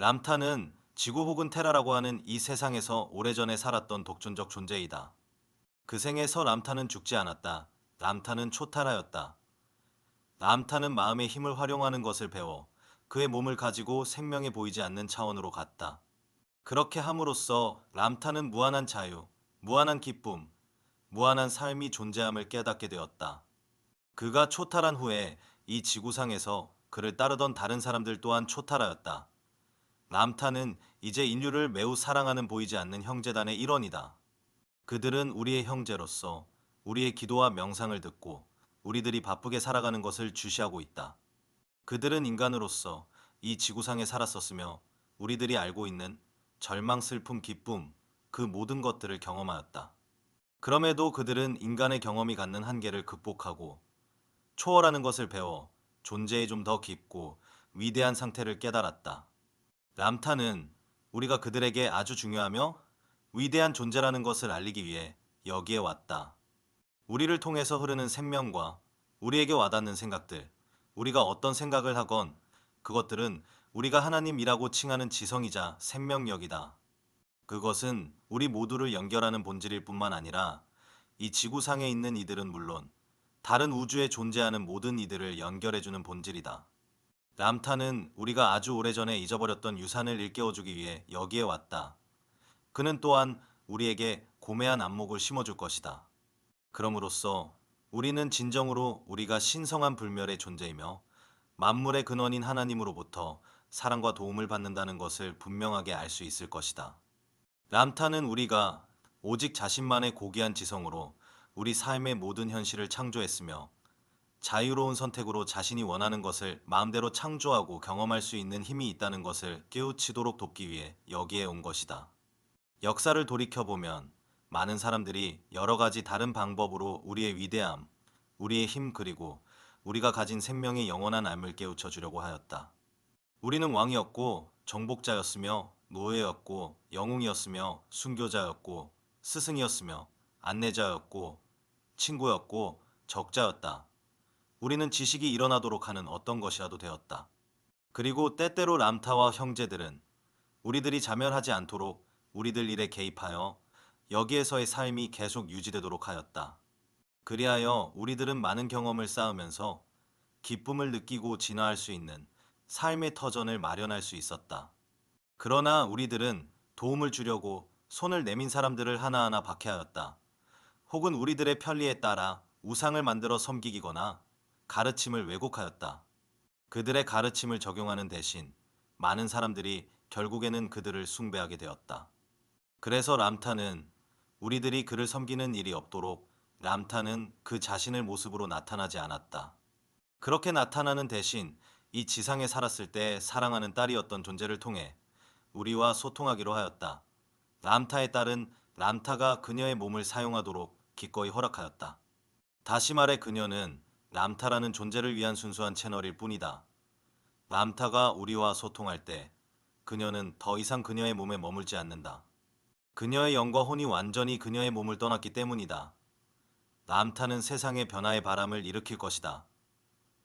람타는 지구 혹은 테라라고 하는 이 세상에서 오래전에 살았던 독존적 존재이다. 그 생에서 람타는 죽지 않았다. 람타는 초타라였다. 람타는 마음의 힘을 활용하는 것을 배워 그의 몸을 가지고 생명해 보이지 않는 차원으로 갔다. 그렇게 함으로써 람타는 무한한 자유, 무한한 기쁨, 무한한 삶이 존재함을 깨닫게 되었다. 그가 초탈한 후에 이 지구상에서 그를 따르던 다른 사람들 또한 초탈하였다. 람타는 이제 인류를 매우 사랑하는 보이지 않는 형제단의 일원이다. 그들은 우리의 형제로서 우리의 기도와 명상을 듣고 우리들이 바쁘게 살아가는 것을 주시하고 있다. 그들은 인간으로서 이 지구상에 살았었으며 우리들이 알고 있는 절망, 슬픔, 기쁨, 그 모든 것들을 경험하였다. 그럼에도 그들은 인간의 경험이 갖는 한계를 극복하고 초월하는 것을 배워 존재에 좀 더 깊고 위대한 상태를 깨달았다. 람타는 우리가 그들에게 아주 중요하며 위대한 존재라는 것을 알리기 위해 여기에 왔다. 우리를 통해서 흐르는 생명과 우리에게 와닿는 생각들, 우리가 어떤 생각을 하건 그것들은 우리가 하나님이라고 칭하는 지성이자 생명력이다. 그것은 우리 모두를 연결하는 본질일 뿐만 아니라 이 지구상에 있는 이들은 물론 다른 우주에 존재하는 모든 이들을 연결해주는 본질이다. 람타는 우리가 아주 오래전에 잊어버렸던 유산을 일깨워주기 위해 여기에 왔다. 그는 또한 우리에게 고매한 안목을 심어줄 것이다. 그럼으로써 우리는 진정으로 우리가 신성한 불멸의 존재이며 만물의 근원인 하나님으로부터 사랑과 도움을 받는다는 것을 분명하게 알 수 있을 것이다. 람타는 우리가 오직 자신만의 고귀한 지성으로 우리 삶의 모든 현실을 창조했으며 자유로운 선택으로 자신이 원하는 것을 마음대로 창조하고 경험할 수 있는 힘이 있다는 것을 깨우치도록 돕기 위해 여기에 온 것이다. 역사를 돌이켜보면 많은 사람들이 여러 가지 다른 방법으로 우리의 위대함, 우리의 힘 그리고 우리가 가진 생명의 영원한 암을 깨우쳐 주려고 하였다. 우리는 왕이었고 정복자였으며 노예였고 영웅이었으며 순교자였고 스승이었으며 안내자였고 친구였고 적자였다. 우리는 지식이 일어나도록 하는 어떤 것이라도 되었다. 그리고 때때로 람타와 형제들은 우리들이 자멸하지 않도록 우리들 일에 개입하여 여기에서의 삶이 계속 유지되도록 하였다. 그리하여 우리들은 많은 경험을 쌓으면서 기쁨을 느끼고 진화할 수 있는 삶의 터전을 마련할 수 있었다. 그러나 우리들은 도움을 주려고 손을 내민 사람들을 하나하나 박해하였다. 혹은 우리들의 편리에 따라 우상을 만들어 섬기거나 가르침을 왜곡하였다. 그들의 가르침을 적용하는 대신 많은 사람들이 결국에는 그들을 숭배하게 되었다. 그래서 람타는 우리들이 그를 섬기는 일이 없도록 람타는 그 자신의 모습으로 나타나지 않았다. 그렇게 나타나는 대신 이 지상에 살았을 때 사랑하는 딸이었던 존재를 통해 우리와 소통하기로 하였다. 람타의 딸은 람타가 그녀의 몸을 사용하도록 기꺼이 허락하였다. 다시 말해 그녀는 람타라는 존재를 위한 순수한 채널일 뿐이다. 람타가 우리와 소통할 때 그녀는 더 이상 그녀의 몸에 머물지 않는다. 그녀의 영과 혼이 완전히 그녀의 몸을 떠났기 때문이다. 람타는 세상의 변화의 바람을 일으킬 것이다.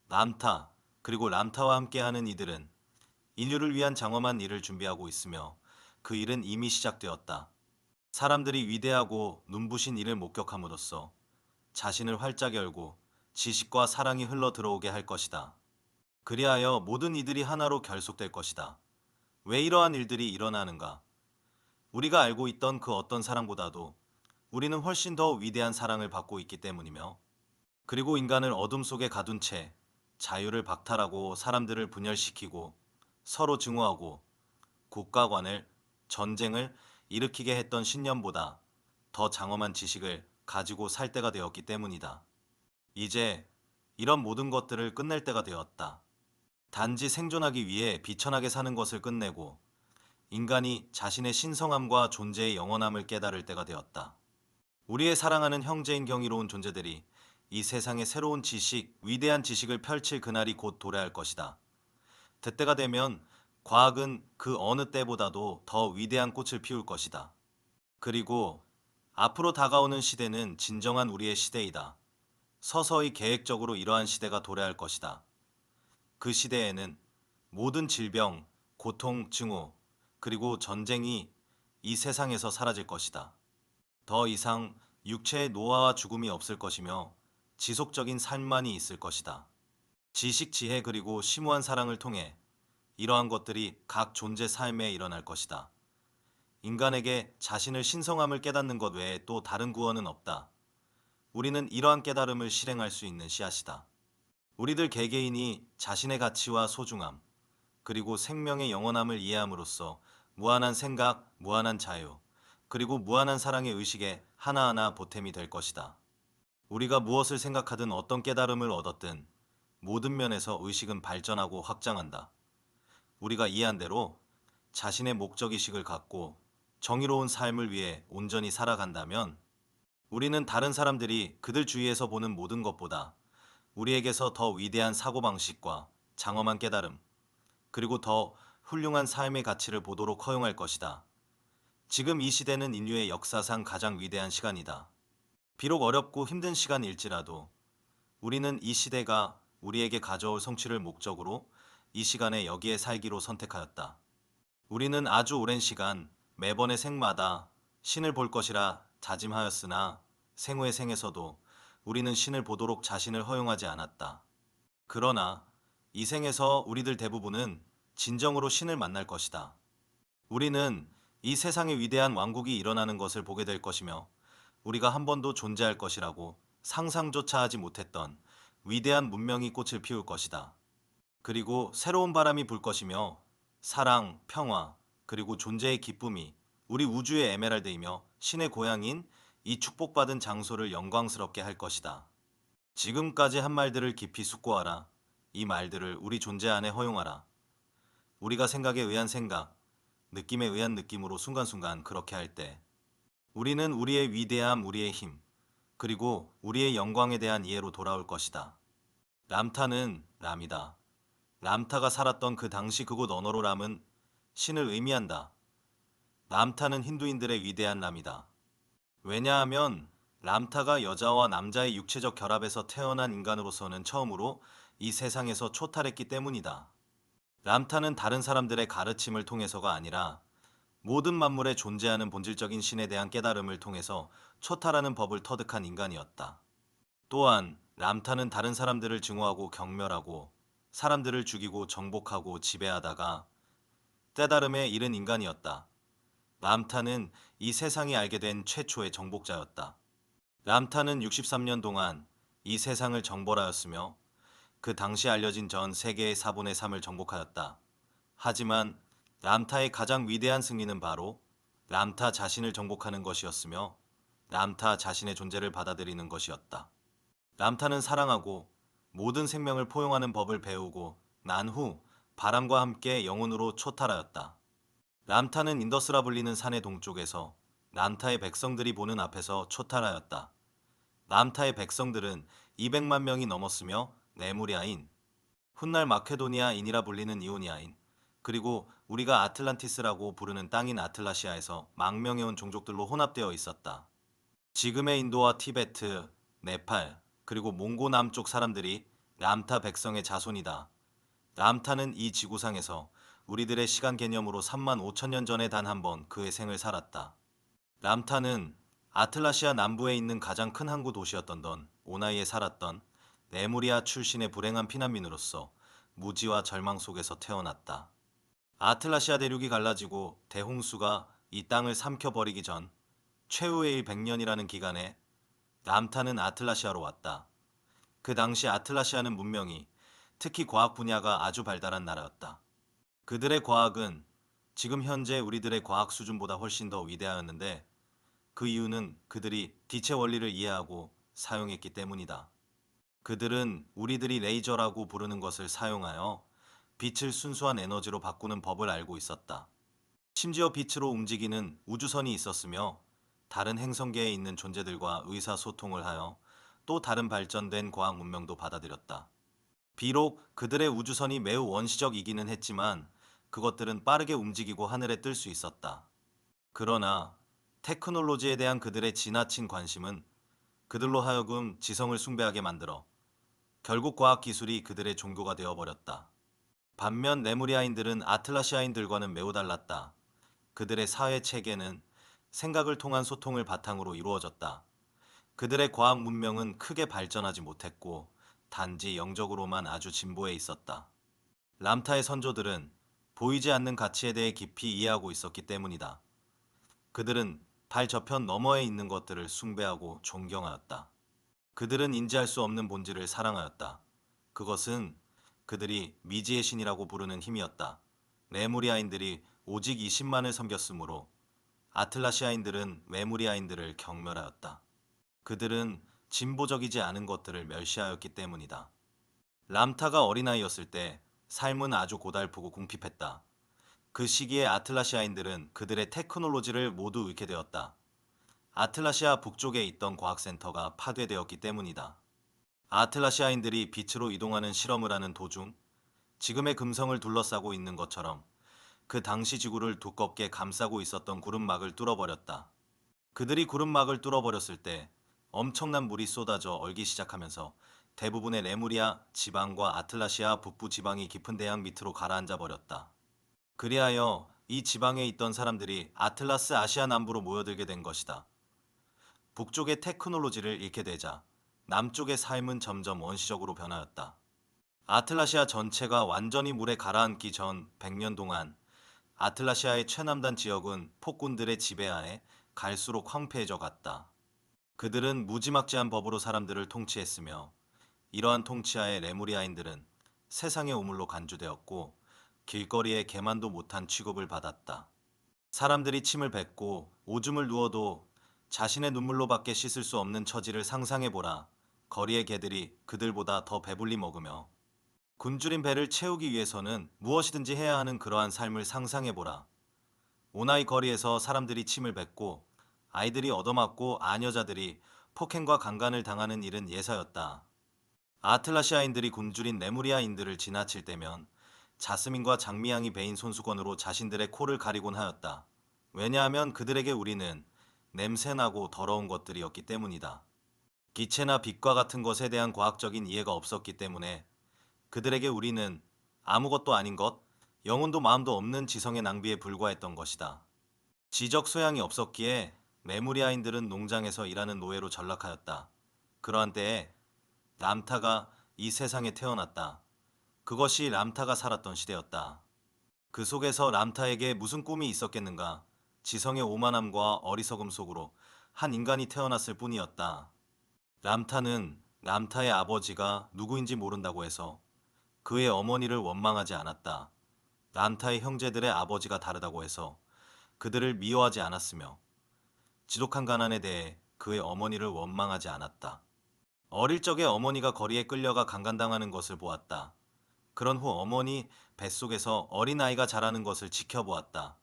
람타, 그리고 람타와 함께하는 이들은 인류를 위한 장엄한 일을 준비하고 있으며 그 일은 이미 시작되었다. 사람들이 위대하고 눈부신 일을 목격함으로써 자신을 활짝 열고 지식과 사랑이 흘러 들어오게 할 것이다. 그리하여 모든 이들이 하나로 결속될 것이다. 왜 이러한 일들이 일어나는가? 우리가 알고 있던 그 어떤 사랑보다도 우리는 훨씬 더 위대한 사랑을 받고 있기 때문이며, 그리고 인간을 어둠 속에 가둔 채 자유를 박탈하고 사람들을 분열시키고 서로 증오하고 국가관을, 전쟁을 일으키게 했던 신념보다 더 장엄한 지식을 가지고 살 때가 되었기 때문이다. 이제 이런 모든 것들을 끝낼 때가 되었다. 단지 생존하기 위해 비천하게 사는 것을 끝내고 인간이 자신의 신성함과 존재의 영원함을 깨달을 때가 되었다. 우리의 사랑하는 형제인 경이로운 존재들이 이 세상의 새로운 지식, 위대한 지식을 펼칠 그날이 곧 도래할 것이다. 그때가 되면 과학은 그 어느 때보다도 더 위대한 꽃을 피울 것이다. 그리고 앞으로 다가오는 시대는 진정한 우리의 시대이다. 서서히 계획적으로 이러한 시대가 도래할 것이다. 그 시대에는 모든 질병, 고통, 증오, 그리고 전쟁이 이 세상에서 사라질 것이다. 더 이상 육체의 노화와 죽음이 없을 것이며 지속적인 삶만이 있을 것이다. 지식, 지혜 그리고 심오한 사랑을 통해 이러한 것들이 각 존재 삶에 일어날 것이다. 인간에게 자신을 신성함을 깨닫는 것 외에 또 다른 구원은 없다. 우리는 이러한 깨달음을 실행할 수 있는 씨앗이다. 우리들 개개인이 자신의 가치와 소중함, 그리고 생명의 영원함을 이해함으로써 무한한 생각, 무한한 자유, 그리고 무한한 사랑의 의식에 하나하나 보탬이 될 것이다. 우리가 무엇을 생각하든 어떤 깨달음을 얻었든 모든 면에서 의식은 발전하고 확장한다. 우리가 이해한 대로 자신의 목적의식을 갖고 정의로운 삶을 위해 온전히 살아간다면 우리는 다른 사람들이 그들 주위에서 보는 모든 것보다 우리에게서 더 위대한 사고방식과 장엄한 깨달음, 그리고 더 훌륭한 삶의 가치를 보도록 허용할 것이다. 지금 이 시대는 인류의 역사상 가장 위대한 시간이다. 비록 어렵고 힘든 시간일지라도 우리는 이 시대가 우리에게 가져올 성취를 목적으로 이 시간에 여기에 살기로 선택하였다. 우리는 아주 오랜 시간 매번의 생마다 신을 볼 것이라 다짐하였으나 생후의 생에서도 우리는 신을 보도록 자신을 허용하지 않았다. 그러나 이 생에서 우리들 대부분은 진정으로 신을 만날 것이다. 우리는 이 세상의 위대한 왕국이 일어나는 것을 보게 될 것이며 우리가 한 번도 존재할 것이라고 상상조차 하지 못했던 위대한 문명이 꽃을 피울 것이다. 그리고 새로운 바람이 불 것이며 사랑, 평화, 그리고 존재의 기쁨이 우리 우주의 에메랄드이며 신의 고향인 이 축복받은 장소를 영광스럽게 할 것이다. 지금까지 한 말들을 깊이 숙고하라. 이 말들을 우리 존재 안에 허용하라. 우리가 생각에 의한 생각, 느낌에 의한 느낌으로 순간순간 그렇게 할 때, 우리는 우리의 위대함, 우리의 힘, 그리고 우리의 영광에 대한 이해로 돌아올 것이다. 람타는 람이다. 람타가 살았던 그 당시 그곳 언어로 람은 신을 의미한다. 람타는 힌두인들의 위대한 람이다. 왜냐하면 람타가 여자와 남자의 육체적 결합에서 태어난 인간으로서는 처음으로 이 세상에서 초탈했기 때문이다. 람타는 다른 사람들의 가르침을 통해서가 아니라 모든 만물에 존재하는 본질적인 신에 대한 깨달음을 통해서 초탈하는 법을 터득한 인간이었다. 또한 람타는 다른 사람들을 증오하고 경멸하고 사람들을 죽이고 정복하고 지배하다가 깨달음에 이른 인간이었다. 람타는 이 세상이 알게 된 최초의 정복자였다. 람타는 63년 동안 이 세상을 정벌하였으며 그 당시 알려진 전 세계의 4분의 3을 정복하였다. 하지만 람타의 가장 위대한 승리는 바로 람타 자신을 정복하는 것이었으며 람타 자신의 존재를 받아들이는 것이었다. 람타는 사랑하고 모든 생명을 포용하는 법을 배우고 난 후 바람과 함께 영혼으로 초탈하였다. 람타는 인더스라 불리는 산의 동쪽에서 람타의 백성들이 보는 앞에서 초탈하였다. 람타의 백성들은 200만 명이 넘었으며 네무리아인, 훗날 마케도니아인이라 불리는 이오니아인, 그리고 우리가 아틀란티스라고 부르는 땅인 아틀라시아에서 망명해온 종족들로 혼합되어 있었다. 지금의 인도와 티베트, 네팔, 그리고 몽고 남쪽 사람들이 람타 백성의 자손이다. 람타는 이 지구상에서 우리들의 시간 개념으로 3만 5천 년 전에 단 한 번 그의 생을 살았다. 람타는 아틀라시아 남부에 있는 가장 큰 항구 도시였던 던 오나이에 살았던 레무리아 출신의 불행한 피난민으로서 무지와 절망 속에서 태어났다. 아틀라시아 대륙이 갈라지고 대홍수가 이 땅을 삼켜버리기 전 최후의 100년이라는 기간에 람타는 아틀라시아로 왔다. 그 당시 아틀라시아는 문명이 특히 과학 분야가 아주 발달한 나라였다. 그들의 과학은 지금 현재 우리들의 과학 수준보다 훨씬 더 위대하였는데 그 이유는 그들이 빛의 원리를 이해하고 사용했기 때문이다. 그들은 우리들이 레이저라고 부르는 것을 사용하여 빛을 순수한 에너지로 바꾸는 법을 알고 있었다. 심지어 빛으로 움직이는 우주선이 있었으며 다른 행성계에 있는 존재들과 의사소통을 하여 또 다른 발전된 과학 문명도 받아들였다. 비록 그들의 우주선이 매우 원시적이기는 했지만 그것들은 빠르게 움직이고 하늘에 뜰 수 있었다. 그러나 테크놀로지에 대한 그들의 지나친 관심은 그들로 하여금 지성을 숭배하게 만들어 결국 과학 기술이 그들의 종교가 되어버렸다. 반면 레무리아인들은 아틀라시아인들과는 매우 달랐다. 그들의 사회 체계는 생각을 통한 소통을 바탕으로 이루어졌다. 그들의 과학 문명은 크게 발전하지 못했고 단지 영적으로만 아주 진보해 있었다. 람타의 선조들은 보이지 않는 가치에 대해 깊이 이해하고 있었기 때문이다. 그들은 발 저편 너머에 있는 것들을 숭배하고 존경하였다. 그들은 인지할 수 없는 본질을 사랑하였다. 그것은 그들이 미지의 신이라고 부르는 힘이었다. 레무리아인들이 오직 20만을 섬겼으므로 아틀라시아인들은 레무리아인들을 경멸하였다. 그들은 진보적이지 않은 것들을 멸시하였기 때문이다. 람타가 어린아이였을 때 삶은 아주 고달프고 궁핍했다. 그 시기에 아틀라시아인들은 그들의 테크놀로지를 모두 잃게 되었다. 아틀라시아 북쪽에 있던 과학센터가 파괴되었기 때문이다. 아틀라시아인들이 빛으로 이동하는 실험을 하는 도중 지금의 금성을 둘러싸고 있는 것처럼 그 당시 지구를 두껍게 감싸고 있었던 구름막을 뚫어버렸다. 그들이 구름막을 뚫어버렸을 때 엄청난 물이 쏟아져 얼기 시작하면서 대부분의 레무리아 지방과 아틀라시아 북부 지방이 깊은 대양 밑으로 가라앉아 버렸다. 그리하여 이 지방에 있던 사람들이 아틀라스 아시아 남부로 모여들게 된 것이다. 북쪽의 테크놀로지를 잃게 되자 남쪽의 삶은 점점 원시적으로 변하였다. 아틀라시아 전체가 완전히 물에 가라앉기 전 100년 동안 아틀라시아의 최남단 지역은 폭군들의 지배하에 갈수록 황폐해져 갔다. 그들은 무지막지한 법으로 사람들을 통치했으며 이러한 통치하에 레무리아인들은 세상의 우물로 간주되었고 길거리에 개만도 못한 취급을 받았다. 사람들이 침을 뱉고 오줌을 누워도 자신의 눈물로밖에 씻을 수 없는 처지를 상상해보라. 거리의 개들이 그들보다 더 배불리 먹으며 굶주린 배를 채우기 위해서는 무엇이든지 해야 하는 그러한 삶을 상상해보라. 오나이 거리에서 사람들이 침을 뱉고 아이들이 얻어맞고 아녀자들이 폭행과 강간을 당하는 일은 예사였다. 아틀라시아인들이 굶주린 레무리아인들을 지나칠 때면 자스민과 장미향이 배인 손수건으로 자신들의 코를 가리곤 하였다. 왜냐하면 그들에게 우리는 냄새나고 더러운 것들이었기 때문이다. 기체나 빛과 같은 것에 대한 과학적인 이해가 없었기 때문에 그들에게 우리는 아무것도 아닌 것, 영혼도 마음도 없는 지성의 낭비에 불과했던 것이다. 지적 소양이 없었기에 레무리아인들은 농장에서 일하는 노예로 전락하였다. 그러한 때에 람타가 이 세상에 태어났다. 그것이 람타가 살았던 시대였다. 그 속에서 람타에게 무슨 꿈이 있었겠는가? 지성의 오만함과 어리석음 속으로 한 인간이 태어났을 뿐이었다. 람타는 람타의 아버지가 누구인지 모른다고 해서 그의 어머니를 원망하지 않았다. 람타의 형제들의 아버지가 다르다고 해서 그들을 미워하지 않았으며 지독한 가난에 대해 그의 어머니를 원망하지 않았다. 어릴 적에 어머니가 거리에 끌려가 강간당하는 것을 보았다. 그런 후 어머니 뱃속에서 어린아이가 자라는 것을 지켜보았다.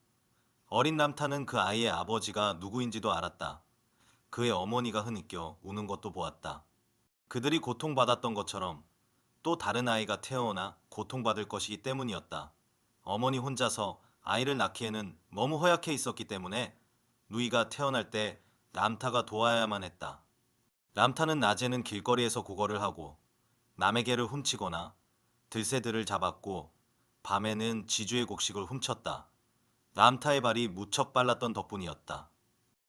어린 람타는 그 아이의 아버지가 누구인지도 알았다. 그의 어머니가 흐느껴 우는 것도 보았다. 그들이 고통받았던 것처럼 또 다른 아이가 태어나 고통받을 것이기 때문이었다. 어머니 혼자서 아이를 낳기에는 너무 허약해 있었기 때문에 누이가 태어날 때 람타가 도와야만 했다. 람타는 낮에는 길거리에서 고거를 하고 남의 개를 훔치거나 들새들을 잡았고 밤에는 지주의 곡식을 훔쳤다. 람타의 발이 무척 빨랐던 덕분이었다.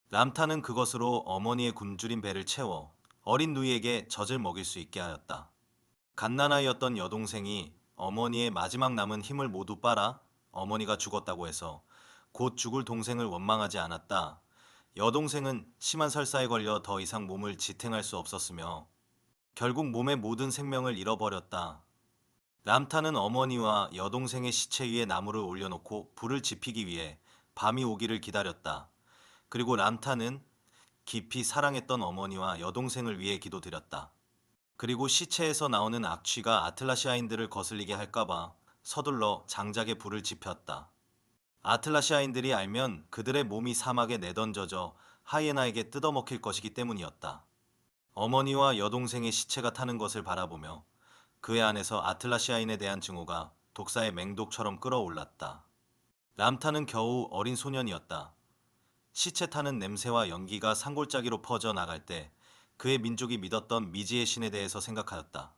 람타는 그것으로 어머니의 굶주린 배를 채워 어린 누이에게 젖을 먹일 수 있게 하였다. 갓난아이였던 여동생이 어머니의 마지막 남은 힘을 모두 빨아 어머니가 죽었다고 해서 곧 죽을 동생을 원망하지 않았다. 여동생은 심한 설사에 걸려 더 이상 몸을 지탱할 수 없었으며 결국 몸의 모든 생명을 잃어버렸다. 람타는 어머니와 여동생의 시체 위에 나무를 올려놓고 불을 지피기 위해 밤이 오기를 기다렸다. 그리고 람타는 깊이 사랑했던 어머니와 여동생을 위해 기도드렸다. 그리고 시체에서 나오는 악취가 아틀라시아인들을 거슬리게 할까봐 서둘러 장작에 불을 지폈다. 아틀라시아인들이 알면 그들의 몸이 사막에 내던져져 하이에나에게 뜯어먹힐 것이기 때문이었다. 어머니와 여동생의 시체가 타는 것을 바라보며 그의 안에서 아틀라시아인에 대한 증오가 독사의 맹독처럼 끓어올랐다. 람타는 겨우 어린 소년이었다. 시체 타는 냄새와 연기가 산골짜기로 퍼져 나갈 때 그의 민족이 믿었던 미지의 신에 대해서 생각하였다.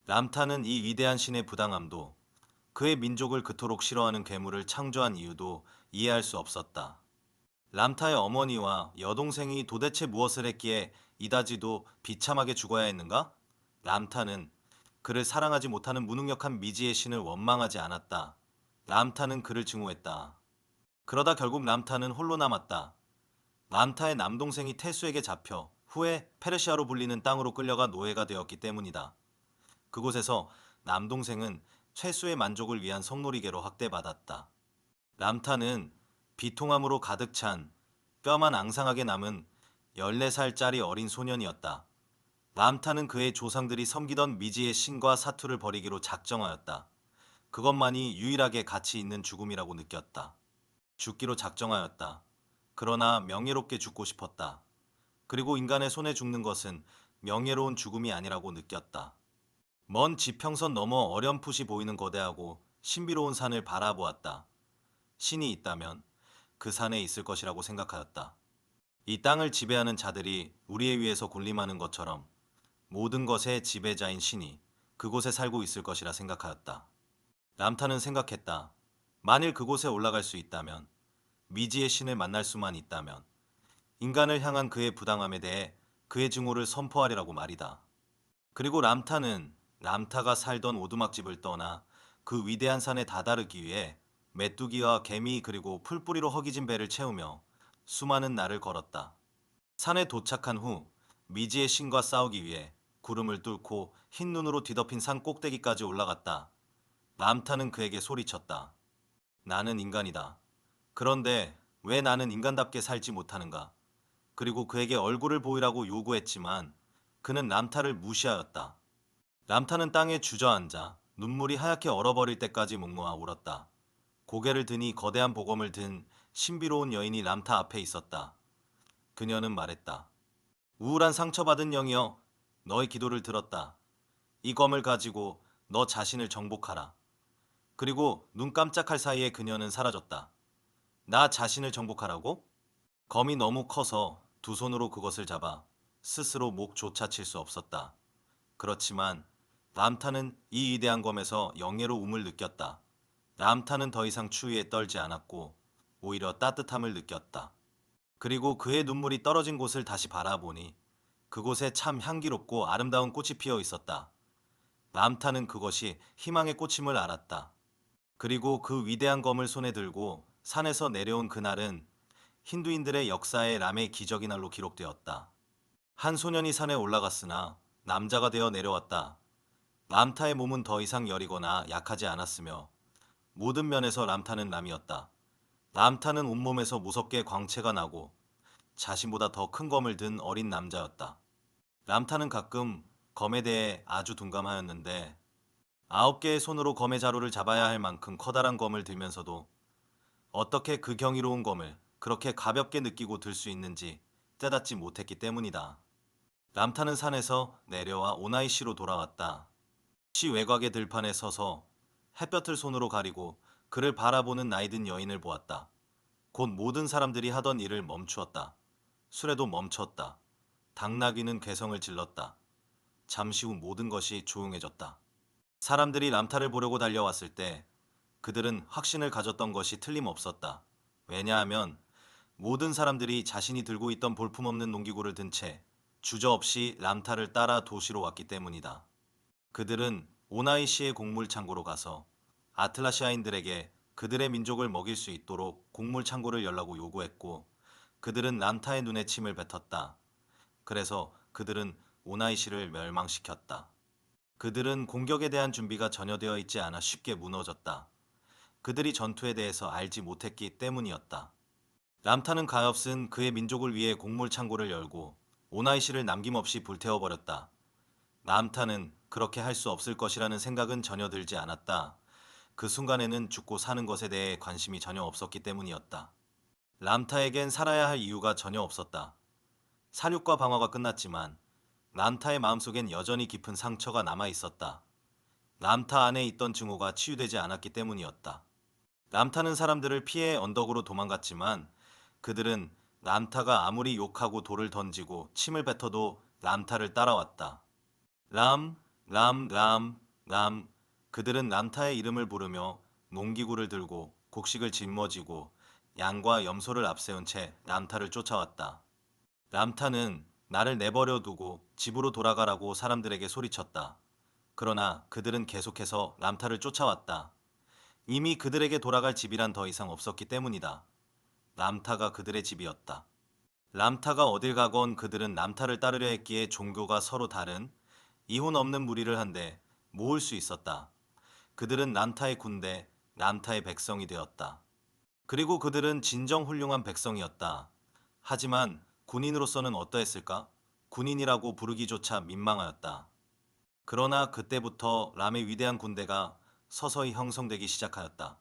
람타는 이 위대한 신의 부당함도 그의 민족을 그토록 싫어하는 괴물을 창조한 이유도 이해할 수 없었다. 람타의 어머니와 여동생이 도대체 무엇을 했기에 이다지도 비참하게 죽어야 했는가? 람타는 그를 사랑하지 못하는 무능력한 미지의 신을 원망하지 않았다. 람타는 그를 증오했다. 그러다 결국 람타는 홀로 남았다. 람타의 남동생이 태수에게 잡혀 후에 페르시아로 불리는 땅으로 끌려가 노예가 되었기 때문이다. 그곳에서 남동생은 최수의 만족을 위한 성놀이개로 학대받았다. 람타는 비통함으로 가득 찬 뼈만 앙상하게 남은 14살짜리 어린 소년이었다. 람타는 그의 조상들이 섬기던 미지의 신과 사투를 벌이기로 작정하였다. 그것만이 유일하게 가치 있는 죽음이라고 느꼈다. 죽기로 작정하였다. 그러나 명예롭게 죽고 싶었다. 그리고 인간의 손에 죽는 것은 명예로운 죽음이 아니라고 느꼈다. 먼 지평선 너머 어렴풋이 보이는 거대하고 신비로운 산을 바라보았다. 신이 있다면 그 산에 있을 것이라고 생각하였다. 이 땅을 지배하는 자들이 우리에 의해서 군림하는 것처럼 모든 것의 지배자인 신이 그곳에 살고 있을 것이라 생각하였다. 람타는 생각했다. 만일 그곳에 올라갈 수 있다면, 미지의 신을 만날 수만 있다면, 인간을 향한 그의 부당함에 대해 그의 증오를 선포하리라고 말이다. 그리고 람타는 람타가 살던 오두막집을 떠나 그 위대한 산에 다다르기 위해 메뚜기와 개미 그리고 풀뿌리로 허기진 배를 채우며 수많은 날을 걸었다. 산에 도착한 후 미지의 신과 싸우기 위해 구름을 뚫고 흰 눈으로 뒤덮인 산 꼭대기까지 올라갔다. 람타는 그에게 소리쳤다. 나는 인간이다. 그런데 왜 나는 인간답게 살지 못하는가? 그리고 그에게 얼굴을 보이라고 요구했지만 그는 람타를 무시하였다. 람타는 땅에 주저앉아 눈물이 하얗게 얼어버릴 때까지 묵모아 울었다. 고개를 드니 거대한 보검을 든 신비로운 여인이 람타 앞에 있었다. 그녀는 말했다. 우울한 상처받은 영이여, 너의 기도를 들었다. 이 검을 가지고 너 자신을 정복하라. 그리고 눈 깜짝할 사이에 그녀는 사라졌다. 나 자신을 정복하라고? 검이 너무 커서 두 손으로 그것을 잡아 스스로 목조차 칠 수 없었다. 그렇지만 람타는 이 위대한 검에서 영예로움을 느꼈다. 람타는 더 이상 추위에 떨지 않았고 오히려 따뜻함을 느꼈다. 그리고 그의 눈물이 떨어진 곳을 다시 바라보니 그곳에 참 향기롭고 아름다운 꽃이 피어 있었다. 람타는 그것이 희망의 꽃임을 알았다. 그리고 그 위대한 검을 손에 들고 산에서 내려온 그날은 힌두인들의 역사에 람의 기적의 날로 기록되었다. 한 소년이 산에 올라갔으나 남자가 되어 내려왔다. 람타의 몸은 더 이상 여리거나 약하지 않았으며 모든 면에서 람타는 람이었다. 람타는 온몸에서 무섭게 광채가 나고 자신보다 더 큰 검을 든 어린 남자였다. 람타는 가끔 검에 대해 아주 둔감하였는데 9개의 손으로 검의 자루를 잡아야 할 만큼 커다란 검을 들면서도 어떻게 그 경이로운 검을 그렇게 가볍게 느끼고 들 수 있는지 깨닫지 못했기 때문이다. 람타는 산에서 내려와 오나이시로 돌아왔다. 시 외곽의 들판에 서서 햇볕을 손으로 가리고 그를 바라보는 나이든 여인을 보았다. 곧 모든 사람들이 하던 일을 멈추었다. 수레도 멈췄다. 당나귀는 괴성을 질렀다. 잠시 후 모든 것이 조용해졌다. 사람들이 람타를 보려고 달려왔을 때 그들은 확신을 가졌던 것이 틀림없었다. 왜냐하면 모든 사람들이 자신이 들고 있던 볼품없는 농기구를 든 채 주저없이 람타를 따라 도시로 왔기 때문이다. 그들은 오나이시의 곡물 창고로 가서 아틀라시아인들에게 그들의 민족을 먹일 수 있도록 곡물 창고를 열라고 요구했고 그들은 람타의 눈에 침을 뱉었다. 그래서 그들은 오나이시를 멸망시켰다. 그들은 공격에 대한 준비가 전혀 되어 있지 않아 쉽게 무너졌다. 그들이 전투에 대해서 알지 못했기 때문이었다. 람타는 가엾은 그의 민족을 위해 곡물 창고를 열고 오나이시를 남김없이 불태워버렸다. 람타는 그렇게 할 수 없을 것이라는 생각은 전혀 들지 않았다. 그 순간에는 죽고 사는 것에 대해 관심이 전혀 없었기 때문이었다. 람타에겐 살아야 할 이유가 전혀 없었다. 사륙과 방어가 끝났지만 람타의 마음속엔 여전히 깊은 상처가 남아 있었다. 람타 안에 있던 증오가 치유되지 않았기 때문이었다. 람타는 사람들을 피해 언덕으로 도망갔지만 그들은 람타가 아무리 욕하고 돌을 던지고 침을 뱉어도 람타를 따라왔다. 람, 람, 람, 람. 그들은 람타의 이름을 부르며 농기구를 들고 곡식을 짊어지고 양과 염소를 앞세운 채 람타를 쫓아왔다. 람타는 나를 내버려 두고 집으로 돌아가라고 사람들에게 소리쳤다. 그러나 그들은 계속해서 람타를 쫓아왔다. 이미 그들에게 돌아갈 집이란 더 이상 없었기 때문이다. 람타가 그들의 집이었다. 람타가 어딜 가건 그들은 람타를 따르려 했기에 종교가 서로 다른 이혼 없는 무리를 한데 모을 수 있었다. 그들은 람타의 군대, 람타의 백성이 되었다. 그리고 그들은 진정 훌륭한 백성이었다. 하지만 군인으로서는 어떠했을까? 군인이라고 부르기조차 민망하였다. 그러나 그때부터 람의 위대한 군대가 서서히 형성되기 시작하였다.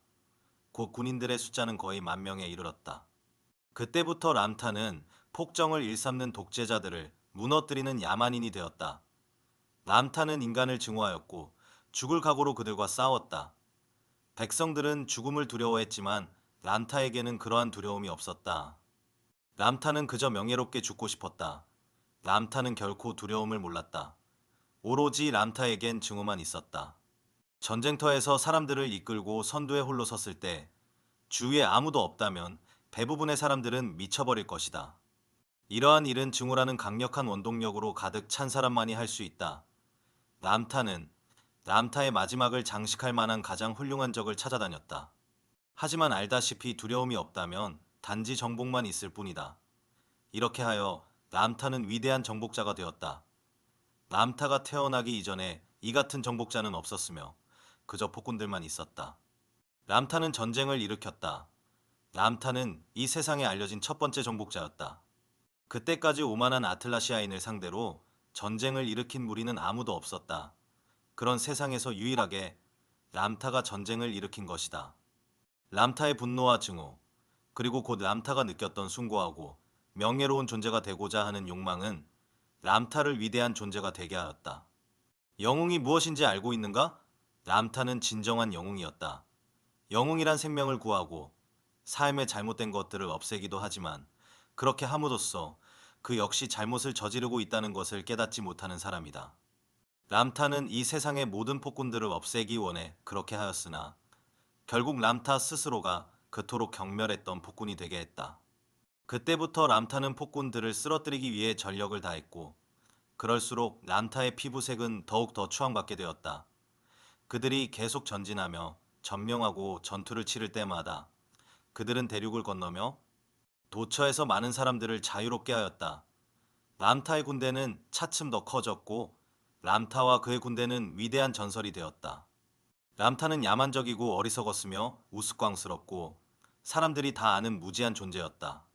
곧 군인들의 숫자는 거의 10,000명에 이르렀다. 그때부터 람타는 폭정을 일삼는 독재자들을 무너뜨리는 야만인이 되었다. 람타는 인간을 증오하였고 죽을 각오로 그들과 싸웠다. 백성들은 죽음을 두려워했지만 람타에게는 그러한 두려움이 없었다. 람타는 그저 명예롭게 죽고 싶었다. 람타는 결코 두려움을 몰랐다. 오로지 람타에겐 증오만 있었다. 전쟁터에서 사람들을 이끌고 선두에 홀로 섰을 때 주위에 아무도 없다면 대부분의 사람들은 미쳐버릴 것이다. 이러한 일은 증오라는 강력한 원동력으로 가득 찬 사람만이 할 수 있다. 람타는 람타의 마지막을 장식할 만한 가장 훌륭한 적을 찾아다녔다. 하지만 알다시피 두려움이 없다면 단지 정복만 있을 뿐이다. 이렇게 하여 람타는 위대한 정복자가 되었다. 람타가 태어나기 이전에 이 같은 정복자는 없었으며 그저 폭군들만 있었다. 람타는 전쟁을 일으켰다. 람타는 이 세상에 알려진 첫 번째 정복자였다. 그때까지 오만한 아틀라시아인을 상대로 전쟁을 일으킨 무리는 아무도 없었다. 그런 세상에서 유일하게 람타가 전쟁을 일으킨 것이다. 람타의 분노와 증오, 그리고 곧 람타가 느꼈던 숭고하고 명예로운 존재가 되고자 하는 욕망은 람타를 위대한 존재가 되게 하였다. 영웅이 무엇인지 알고 있는가? 람타는 진정한 영웅이었다. 영웅이란 생명을 구하고 삶의 잘못된 것들을 없애기도 하지만 그렇게 함으로써 그 역시 잘못을 저지르고 있다는 것을 깨닫지 못하는 사람이다. 람타는 이 세상의 모든 폭군들을 없애기 원해 그렇게 하였으나 결국 람타 스스로가 그토록 경멸했던 폭군이 되게 했다. 그때부터 람타는 폭군들을 쓰러뜨리기 위해 전력을 다했고 그럴수록 람타의 피부색은 더욱 더 추앙받게 되었다. 그들이 계속 전진하며 점령하고 전투를 치를 때마다 그들은 대륙을 건너며 도처에서 많은 사람들을 자유롭게 하였다. 람타의 군대는 차츰 더 커졌고 람타와 그의 군대는 위대한 전설이 되었다. 람타는 야만적이고 어리석었으며 우스꽝스럽고 사람들이 다 아는 무지한 존재였다.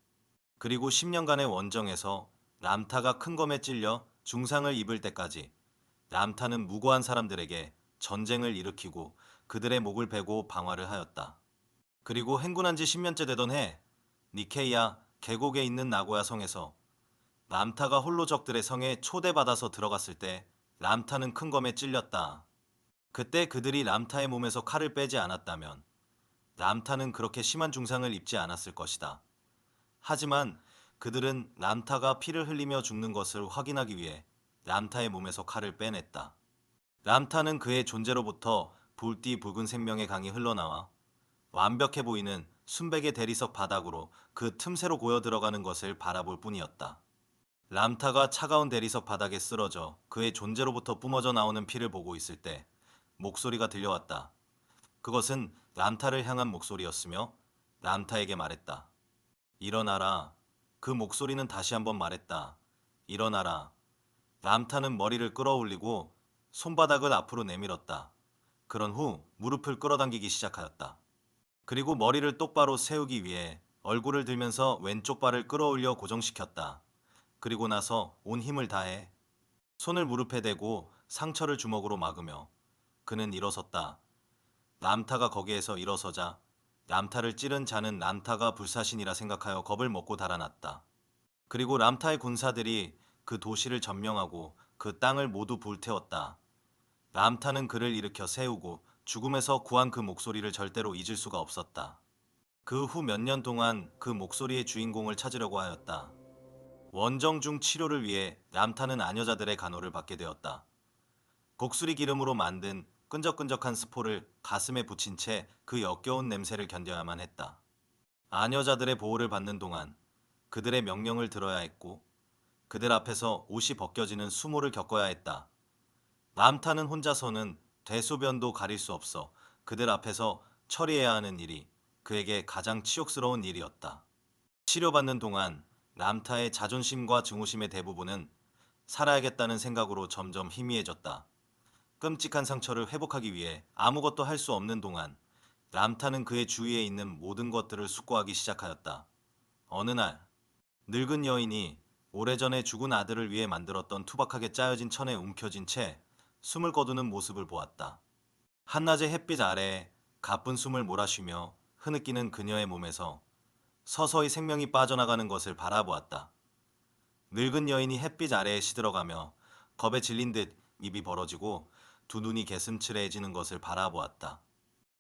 그리고 10년간의 원정에서 람타가 큰 검에 찔려 중상을 입을 때까지 람타는 무고한 사람들에게 전쟁을 일으키고 그들의 목을 베고 방화를 하였다. 그리고 행군한 지 10년째 되던 해 니케이아 계곡에 있는 나고야 성에서 람타가 홀로 적들의 성에 초대받아서 들어갔을 때 람타는 큰 검에 찔렸다. 그때 그들이 람타의 몸에서 칼을 빼지 않았다면 람타는 그렇게 심한 중상을 입지 않았을 것이다. 하지만 그들은 람타가 피를 흘리며 죽는 것을 확인하기 위해 람타의 몸에서 칼을 빼냈다. 람타는 그의 존재로부터 붉디 붉은 생명의 강이 흘러나와 완벽해 보이는 순백의 대리석 바닥으로 그 틈새로 고여 들어가는 것을 바라볼 뿐이었다. 람타가 차가운 대리석 바닥에 쓰러져 그의 존재로부터 뿜어져 나오는 피를 보고 있을 때 목소리가 들려왔다. 그것은 람타를 향한 목소리였으며 람타에게 말했다. 일어나라. 그 목소리는 다시 한번 말했다. 일어나라. 람타는 머리를 끌어올리고 손바닥을 앞으로 내밀었다. 그런 후 무릎을 끌어당기기 시작하였다. 그리고 머리를 똑바로 세우기 위해 얼굴을 들면서 왼쪽 발을 끌어올려 고정시켰다. 그리고 나서 온 힘을 다해 손을 무릎에 대고 상처를 주먹으로 막으며 그는 일어섰다. 람타가 거기에서 일어서자 람타를 찌른 자는 람타가 불사신이라 생각하여 겁을 먹고 달아났다. 그리고 람타의 군사들이 그 도시를 점령하고 그 땅을 모두 불태웠다. 람타는 그를 일으켜 세우고 죽음에서 구한 그 목소리를 절대로 잊을 수가 없었다. 그 후 몇 년 동안 그 목소리의 주인공을 찾으려고 하였다. 원정 중 치료를 위해 람타는 아녀자들의 간호를 받게 되었다. 곡수리 기름으로 만든 끈적끈적한 스포를 가슴에 붙인 채 그 역겨운 냄새를 견뎌야만 했다. 아녀자들의 보호를 받는 동안 그들의 명령을 들어야 했고 그들 앞에서 옷이 벗겨지는 수모를 겪어야 했다. 람타는 혼자서는 대소변도 가릴 수 없어 그들 앞에서 처리해야 하는 일이 그에게 가장 치욕스러운 일이었다. 치료받는 동안 람타의 자존심과 증오심의 대부분은 살아야겠다는 생각으로 점점 희미해졌다. 끔찍한 상처를 회복하기 위해 아무것도 할 수 없는 동안 람타는 그의 주위에 있는 모든 것들을 숙고하기 시작하였다. 어느 날 늙은 여인이 오래전에 죽은 아들을 위해 만들었던 투박하게 짜여진 천에 움켜쥔 채 숨을 거두는 모습을 보았다. 한낮의 햇빛 아래에 가쁜 숨을 몰아쉬며 흐느끼는 그녀의 몸에서 서서히 생명이 빠져나가는 것을 바라보았다. 늙은 여인이 햇빛 아래에 시들어가며 겁에 질린 듯 입이 벌어지고 두 눈이 개슴츠레해지는 것을 바라보았다.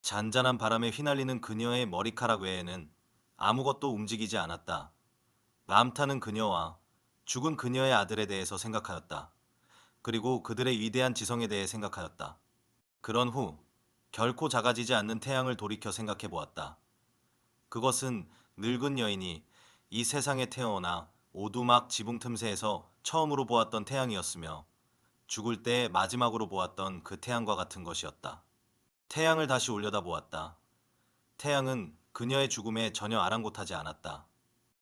잔잔한 바람에 휘날리는 그녀의 머리카락 외에는 아무것도 움직이지 않았다. 람타는 그녀와 죽은 그녀의 아들에 대해서 생각하였다. 그리고 그들의 위대한 지성에 대해 생각하였다. 그런 후 결코 작아지지 않는 태양을 돌이켜 생각해 보았다. 그것은 늙은 여인이 이 세상에 태어나 오두막 지붕 틈새에서 처음으로 보았던 태양이었으며 죽을 때 마지막으로 보았던 그 태양과 같은 것이었다. 태양을 다시 올려다보았다. 태양은 그녀의 죽음에 전혀 아랑곳하지 않았다.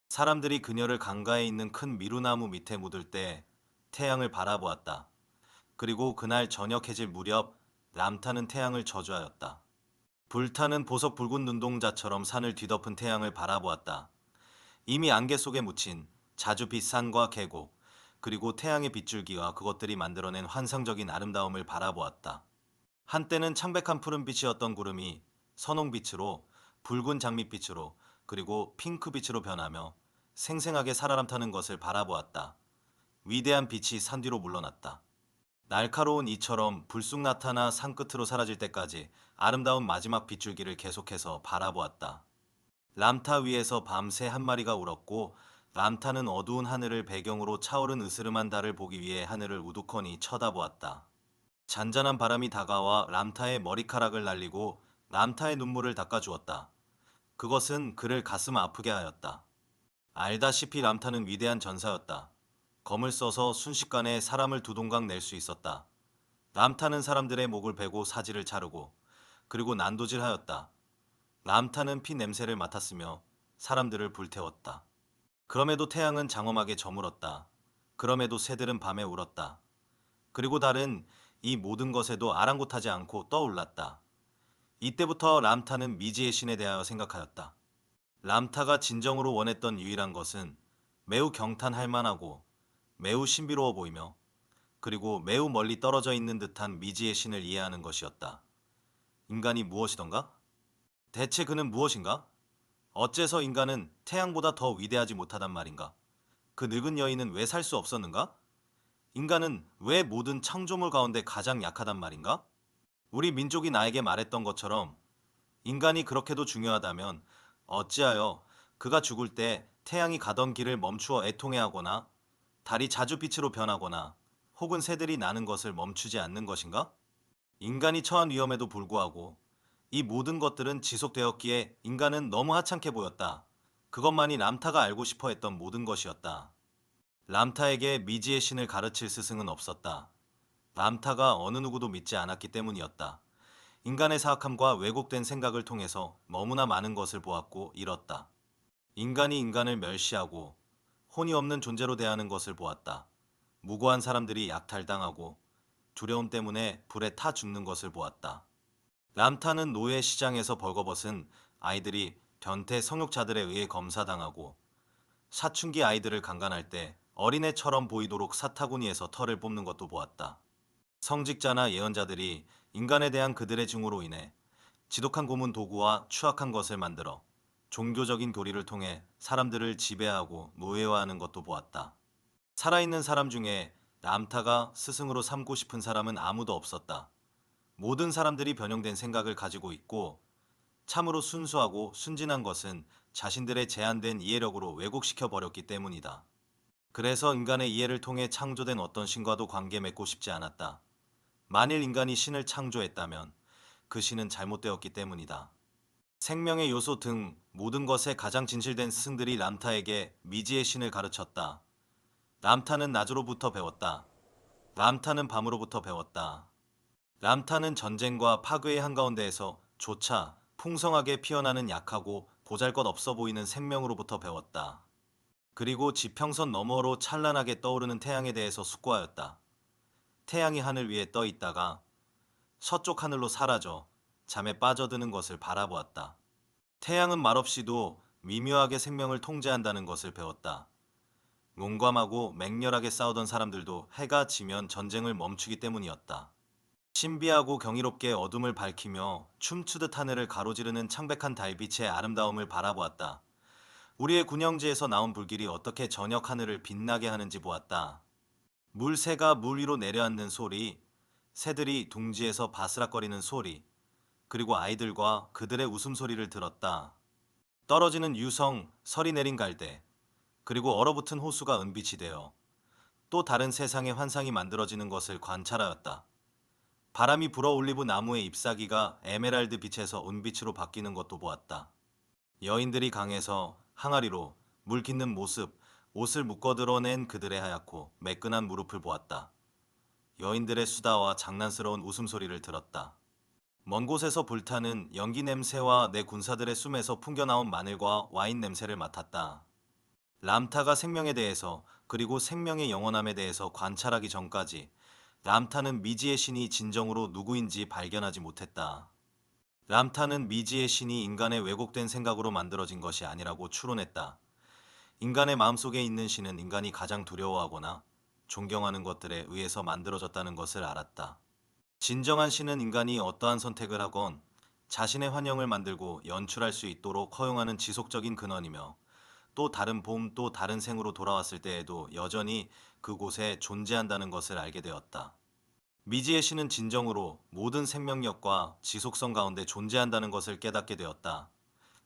사람들이 그녀를 강가에 있는 큰 미루나무 밑에 묻을 때 태양을 바라보았다. 그리고 그날 저녁해질 무렵 람타는 태양을 저주하였다. 불타는 보석 붉은 눈동자처럼 산을 뒤덮은 태양을 바라보았다. 이미 안개 속에 묻힌 자주빛 산과 계곡, 그리고 태양의 빗줄기와 그것들이 만들어낸 환상적인 아름다움을 바라보았다. 한때는 창백한 푸른빛이었던 구름이 선홍빛으로, 붉은 장밋빛으로, 그리고 핑크빛으로 변하며 생생하게 살아남타는 것을 바라보았다. 위대한 빛이 산 뒤로 물러났다. 날카로운 이처럼 불쑥 나타나 산 끝으로 사라질 때까지 아름다운 마지막 빗줄기를 계속해서 바라보았다. 람타 위에서 밤새 한 마리가 울었고 람타는 어두운 하늘을 배경으로 차오른 으스름한 달을 보기 위해 하늘을 우두커니 쳐다보았다. 잔잔한 바람이 다가와 람타의 머리카락을 날리고 람타의 눈물을 닦아주었다. 그것은 그를 가슴 아프게 하였다. 알다시피 람타는 위대한 전사였다. 검을 써서 순식간에 사람을 두 동강 낼 수 있었다. 람타는 사람들의 목을 베고 사지를 자르고 그리고 난도질하였다. 람타는 피 냄새를 맡았으며 사람들을 불태웠다. 그럼에도 태양은 장엄하게 저물었다. 그럼에도 새들은 밤에 울었다. 그리고 달은 이 모든 것에도 아랑곳하지 않고 떠올랐다. 이때부터 람타는 미지의 신에 대하여 생각하였다. 람타가 진정으로 원했던 유일한 것은 매우 경탄할 만하고 매우 신비로워 보이며 그리고 매우 멀리 떨어져 있는 듯한 미지의 신을 이해하는 것이었다. 인간이 무엇이던가? 대체 그는 무엇인가? 어째서 인간은 태양보다 더 위대하지 못하단 말인가? 그 늙은 여인은 왜 살 수 없었는가? 인간은 왜 모든 창조물 가운데 가장 약하단 말인가? 우리 민족이 나에게 말했던 것처럼 인간이 그렇게도 중요하다면 어찌하여 그가 죽을 때 태양이 가던 길을 멈추어 애통해하거나 달이 자주 빛으로 변하거나 혹은 새들이 나는 것을 멈추지 않는 것인가? 인간이 처한 위험에도 불구하고 이 모든 것들은 지속되었기에 인간은 너무 하찮게 보였다. 그것만이 람타가 알고 싶어 했던 모든 것이었다. 람타에게 미지의 신을 가르칠 스승은 없었다. 람타가 어느 누구도 믿지 않았기 때문이었다. 인간의 사악함과 왜곡된 생각을 통해서 너무나 많은 것을 보았고 잃었다. 인간이 인간을 멸시하고 혼이 없는 존재로 대하는 것을 보았다. 무고한 사람들이 약탈당하고 두려움 때문에 불에 타 죽는 것을 보았다. 람타는 노예 시장에서 벌거벗은 아이들이 변태 성욕자들에 의해 검사당하고 사춘기 아이들을 강간할 때 어린애처럼 보이도록 사타구니에서 털을 뽑는 것도 보았다. 성직자나 예언자들이 인간에 대한 그들의 증오로 인해 지독한 고문 도구와 추악한 것을 만들어 종교적인 교리를 통해 사람들을 지배하고 노예화하는 것도 보았다. 살아있는 사람 중에 람타가 스승으로 삼고 싶은 사람은 아무도 없었다. 모든 사람들이 변형된 생각을 가지고 있고 참으로 순수하고 순진한 것은 자신들의 제한된 이해력으로 왜곡시켜 버렸기 때문이다. 그래서 인간의 이해를 통해 창조된 어떤 신과도 관계 맺고 싶지 않았다. 만일 인간이 신을 창조했다면 그 신은 잘못되었기 때문이다. 생명의 요소 등 모든 것에 가장 진실된 스승들이 람타에게 미지의 신을 가르쳤다. 람타는 낮으로부터 배웠다. 람타는 밤으로부터 배웠다. 람타는 전쟁과 파괴의 한가운데에서 조차 풍성하게 피어나는 약하고 보잘것없어 보이는 생명으로부터 배웠다. 그리고 지평선 너머로 찬란하게 떠오르는 태양에 대해서 숙고하였다. 태양이 하늘 위에 떠 있다가 서쪽 하늘로 사라져 잠에 빠져드는 것을 바라보았다. 태양은 말없이도 미묘하게 생명을 통제한다는 것을 배웠다. 몽감하고 맹렬하게 싸우던 사람들도 해가 지면 전쟁을 멈추기 때문이었다. 신비하고 경이롭게 어둠을 밝히며 춤추듯 하늘을 가로지르는 창백한 달빛의 아름다움을 바라보았다. 우리의 군영지에서 나온 불길이 어떻게 저녁 하늘을 빛나게 하는지 보았다. 물새가 물 위로 내려앉는 소리, 새들이 둥지에서 바스락거리는 소리, 그리고 아이들과 그들의 웃음소리를 들었다. 떨어지는 유성, 설이 내린 갈대, 그리고 얼어붙은 호수가 은빛이 되어 또 다른 세상의 환상이 만들어지는 것을 관찰하였다. 바람이 불어 올리브 나무의 잎사귀가 에메랄드 빛에서 은빛으로 바뀌는 것도 보았다. 여인들이 강에서 항아리로 물 깃는 모습, 옷을 묶어 드러낸 그들의 하얗고 매끈한 무릎을 보았다. 여인들의 수다와 장난스러운 웃음소리를 들었다. 먼 곳에서 불타는 연기 냄새와 내 군사들의 숨에서 풍겨나온 마늘과 와인 냄새를 맡았다. 람타가 생명에 대해서 그리고 생명의 영원함에 대해서 관찰하기 전까지 람타는 미지의 신이 진정으로 누구인지 발견하지 못했다. 람타는 미지의 신이 인간의 왜곡된 생각으로 만들어진 것이 아니라고 추론했다. 인간의 마음속에 있는 신은 인간이 가장 두려워하거나 존경하는 것들에 의해서 만들어졌다는 것을 알았다. 진정한 신은 인간이 어떠한 선택을 하건 자신의 환영을 만들고 연출할 수 있도록 허용하는 지속적인 근원이며 또 다른 봄 또 다른 생으로 돌아왔을 때에도 여전히 그곳에 존재한다는 것을 알게 되었다. 미지의 신은 진정으로 모든 생명력과 지속성 가운데 존재한다는 것을 깨닫게 되었다.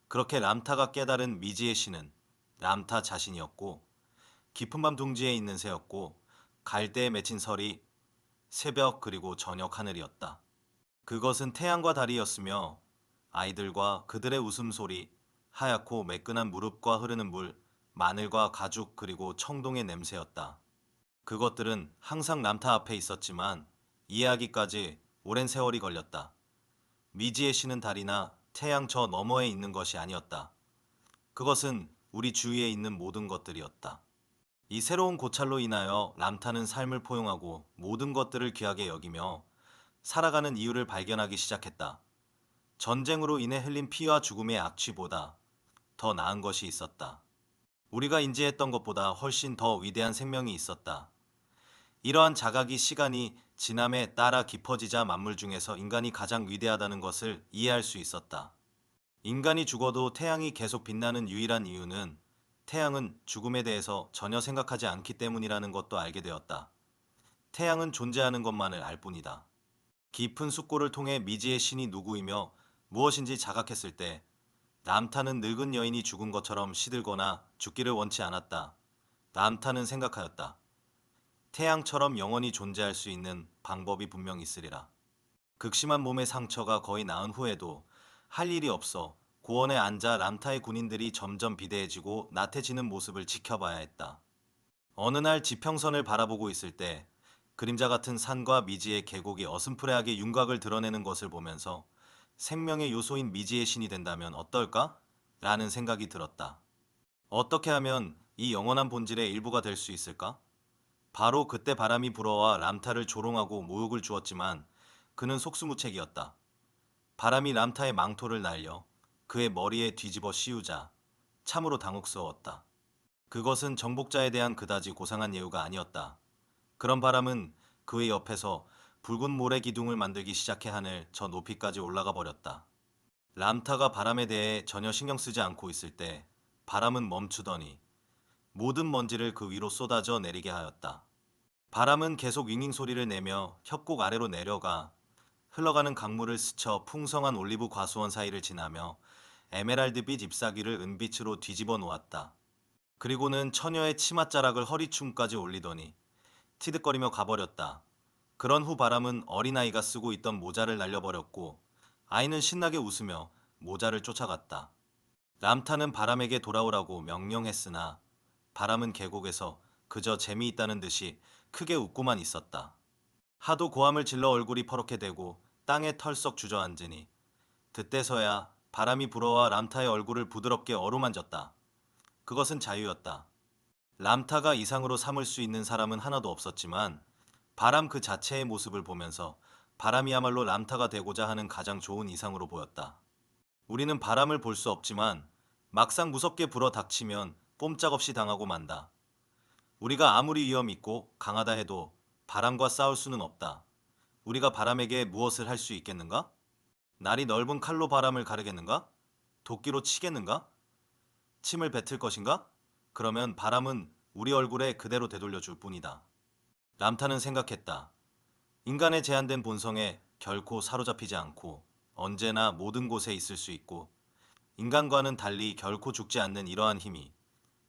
그렇게 람타가 깨달은 미지의 신은 람타 자신이었고 깊은 밤 둥지에 있는 새였고 갈대에 맺힌 설이 새벽 그리고 저녁 하늘이었다. 그것은 태양과 달이었으며 아이들과 그들의 웃음소리, 하얗고 매끈한 무릎과 흐르는 물, 마늘과 가죽 그리고 청동의 냄새였다. 그것들은 항상 람타 앞에 있었지만 이해하기까지 오랜 세월이 걸렸다. 미지의 신은 달이나 태양 저 너머에 있는 것이 아니었다. 그것은 우리 주위에 있는 모든 것들이었다. 이 새로운 고찰로 인하여 람타는 삶을 포용하고 모든 것들을 귀하게 여기며 살아가는 이유를 발견하기 시작했다. 전쟁으로 인해 흘린 피와 죽음의 악취보다 더 나은 것이 있었다. 우리가 인지했던 것보다 훨씬 더 위대한 생명이 있었다. 이러한 자각이 시간이 지남에 따라 깊어지자 만물 중에서 인간이 가장 위대하다는 것을 이해할 수 있었다. 인간이 죽어도 태양이 계속 빛나는 유일한 이유는 태양은 죽음에 대해서 전혀 생각하지 않기 때문이라는 것도 알게 되었다. 태양은 존재하는 것만을 알 뿐이다. 깊은 숙고를 통해 미지의 신이 누구이며 무엇인지 자각했을 때 람타는 늙은 여인이 죽은 것처럼 시들거나 죽기를 원치 않았다. 람타는 생각하였다. 태양처럼 영원히 존재할 수 있는 방법이 분명 있으리라. 극심한 몸의 상처가 거의 나은 후에도 할 일이 없어 고원에 앉아 람타의 군인들이 점점 비대해지고 나태해지는 모습을 지켜봐야 했다. 어느 날 지평선을 바라보고 있을 때 그림자 같은 산과 미지의 계곡이 어슴푸레하게 윤곽을 드러내는 것을 보면서 생명의 요소인 미지의 신이 된다면 어떨까? 라는 생각이 들었다. 어떻게 하면 이 영원한 본질의 일부가 될 수 있을까? 바로 그때 바람이 불어와 람타를 조롱하고 모욕을 주었지만 그는 속수무책이었다. 바람이 람타의 망토를 날려 그의 머리에 뒤집어 씌우자 참으로 당혹스러웠다. 그것은 정복자에 대한 그다지 고상한 예우가 아니었다. 그런 바람은 그의 옆에서 붉은 모래 기둥을 만들기 시작해 하늘 저 높이까지 올라가 버렸다. 람타가 바람에 대해 전혀 신경 쓰지 않고 있을 때 바람은 멈추더니 모든 먼지를 그 위로 쏟아져 내리게 하였다. 바람은 계속 윙윙 소리를 내며 협곡 아래로 내려가 흘러가는 강물을 스쳐 풍성한 올리브 과수원 사이를 지나며 에메랄드빛 잎사귀를 은빛으로 뒤집어 놓았다. 그리고는 처녀의 치맛자락을 허리춤까지 올리더니 티득거리며 가버렸다. 그런 후 바람은 어린아이가 쓰고 있던 모자를 날려버렸고 아이는 신나게 웃으며 모자를 쫓아갔다. 람타는 바람에게 돌아오라고 명령했으나 바람은 계곡에서 그저 재미있다는 듯이 크게 웃고만 있었다. 하도 고함을 질러 얼굴이 퍼렇게 되고 땅에 털썩 주저앉으니 그때서야 바람이 불어와 람타의 얼굴을 부드럽게 어루만졌다. 그것은 자유였다. 람타가 이상으로 삼을 수 있는 사람은 하나도 없었지만 바람 그 자체의 모습을 보면서 바람이야말로 람타가 되고자 하는 가장 좋은 이상으로 보였다. 우리는 바람을 볼 수 없지만 막상 무섭게 불어 닥치면 꼼짝없이 당하고 만다. 우리가 아무리 위험 있고 강하다 해도 바람과 싸울 수는 없다. 우리가 바람에게 무엇을 할 수 있겠는가? 날이 넓은 칼로 바람을 가르겠는가? 도끼로 치겠는가? 침을 뱉을 것인가? 그러면 바람은 우리 얼굴에 그대로 되돌려 줄 뿐이다. 람타는 생각했다. 인간의 제한된 본성에 결코 사로잡히지 않고 언제나 모든 곳에 있을 수 있고 인간과는 달리 결코 죽지 않는 이러한 힘이,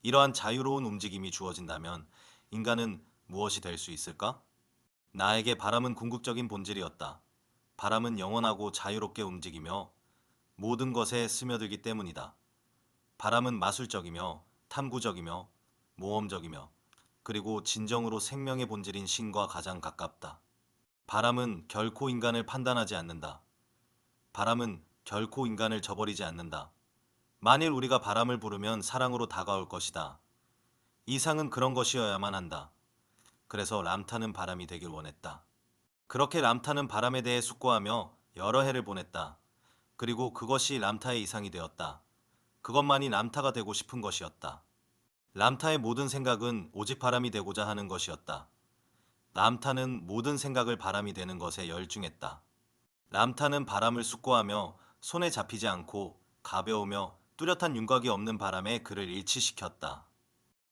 이러한 자유로운 움직임이 주어진다면 인간은 무엇이 될 수 있을까? 나에게 바람은 궁극적인 본질이었다. 바람은 영원하고 자유롭게 움직이며 모든 것에 스며들기 때문이다. 바람은 마술적이며 탐구적이며 모험적이며 그리고 진정으로 생명의 본질인 신과 가장 가깝다. 바람은 결코 인간을 판단하지 않는다. 바람은 결코 인간을 저버리지 않는다. 만일 우리가 바람을 부르면 사랑으로 다가올 것이다. 이상은 그런 것이어야만 한다. 그래서 람타는 바람이 되길 원했다. 그렇게 람타는 바람에 대해 숙고하며 여러 해를 보냈다. 그리고 그것이 람타의 이상이 되었다. 그것만이 람타가 되고 싶은 것이었다. 람타의 모든 생각은 오직 바람이 되고자 하는 것이었다. 람타는 모든 생각을 바람이 되는 것에 열중했다. 람타는 바람을 숙고하며 손에 잡히지 않고 가벼우며 뚜렷한 윤곽이 없는 바람에 그를 일치시켰다.